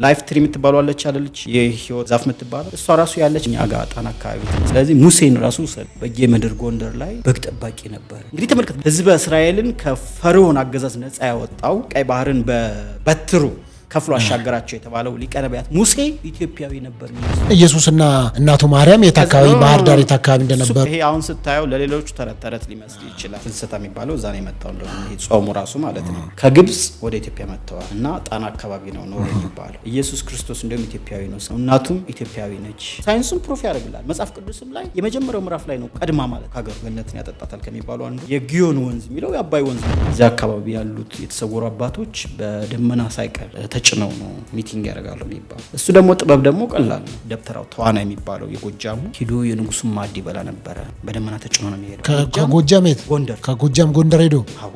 ላይፍ ትሪ የምትባሏለች አይደለች የህይወት ዛፍ የምትባለው እሷ ራሱ ያለች እኛ ጋር ጣና አካባቢ። ስለዚህ ሙሴን ራሱ በየምድር ጎንደር ላይ በግ ጠባቂ ነበር። እንግዲህ ተመልከቱ፣ ህዝበ እስራኤልን ከፈርዖን አገዛዝ ነፃ ያወጣው ቀይ ባህርን በበትሩ ከፍሎ አሻገራቸው የተባለው ሊቀ ነቢያት ሙሴ ኢትዮጵያዊ ነበር። ኢየሱስና እናቱ ማርያም የታካዊ ባህር ዳር የታካዊ እንደነበር ይሄ አሁን ስታየው ለሌሎቹ ተረት ሊመስል ይችላል። ፍልሰታ የሚባለው እዛ ነው የመጣው። እንደውም ይሄ ጾሙ ራሱ ማለት ነው ከግብጽ ወደ ኢትዮጵያ መጥተዋል እና ጣና አካባቢ ነው የሚባለው። ኢየሱስ ክርስቶስ እንደውም ኢትዮጵያዊ ነው፣ እናቱም ኢትዮጵያዊ ነች። ሳይንሱም ፕሩፍ ያደርግላል። መጽሐፍ ቅዱስም ላይ የመጀመሪያው ምዕራፍ ላይ ነው ቀድማ ማለት ከሀገሩ ገነትን ያጠጣታል ከሚባለው አንዱ የጊዮን ወንዝ የሚለው የአባይ ወንዝ ነው። እዚያ አካባቢ ያሉት የተሰወሩ አባቶች በደመና ሳይቀር ተጭነው ነው ሚቲንግ ያደርጋሉ የሚባለው። እሱ ደግሞ ጥበብ ደግሞ ቀላል ነው። ደብተራው ተዋና የሚባለው የጎጃሙ ሂዶ የንጉሱን ማዕድ ይበላ ነበረ። በደመና ተጭኖ ነው የሚሄደው። ከጎጃም የት ጎንደር፣ ከጎጃም ጎንደር ሄዶ አዎ፣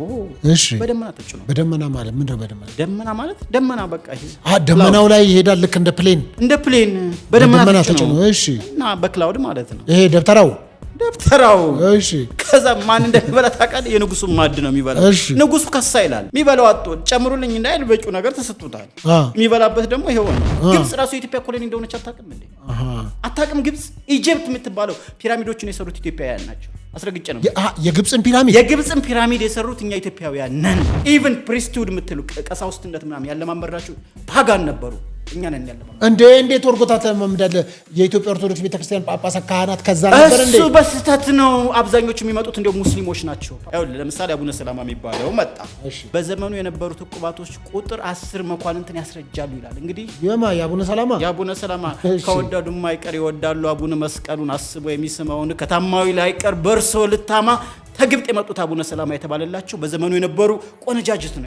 እሺ፣ በደመና ተጭኖ። በደመና ማለት ምንድነው? ደመና ማለት ደመና በቃ ይሄ ደመናው ላይ ይሄዳል። ልክ እንደ ፕሌን በደመና ተጭኖ። እሺ፣ እና በክላውድ ማለት ነው ይሄ ደብተራው። እሺ፣ ከዛ ማን እንደሚበላ ታውቃለህ? የንጉሱ ማዕድ ነው የሚበላው። ንጉሱ ከሳ ይላል። የሚበላው አጥቶ ጨምሩልኝ እንዳይል በጩ ነገር ተሰጥቶታል። የሚበላበት ደግሞ ይሄው ነው። ግብጽ ራሱ የኢትዮጵያ ኮሎኒ እንደሆነች አታውቅም እንዴ? አታውቅም? ግብጽ ኢጂፕት የምትባለው ፒራሚዶችን የሰሩት ኢትዮጵያውያን ናቸው። አስረግጬ ነው። የግብጽን ፒራሚድ የሰሩት እኛ ኢትዮጵያውያን ነን። ኢቭን ፕሪስትሁድ የምትሉ ቀሳውስትነት ምናምን ያለማመራችሁ ፓጋን ነበሩ። እኛ ነን ያለማመራችሁ። እንዴት ወርጎታ ተማምዳለ? የኢትዮጵያ ኦርቶዶክስ ቤተክርስቲያን ጳጳሳት ካህናት ከዛ ነበር እንዴ? እሱ በስህተት ነው። አብዛኞቹ የሚመጡት እንደው ሙስሊሞች ናቸው። ለምሳሌ አቡነ ሰላማ የሚባለው መጣ። በዘመኑ የነበሩት ዕቁባቶች ቁጥር 10 መኳንንትን ያስረጃሉ ይላል። እንግዲህ የአቡነ ሰላማ ከወዳዱ ማይቀር ይወዳሉ አቡነ መስቀሉን አስቦ የሚስመውን ከታማዊ ላይቀር በርሶ ልታማ ተግብጥ የመጡት አቡነ ሰላማ የተባለላቸው በዘመኑ የነበሩ ቆነጃጅት ነው።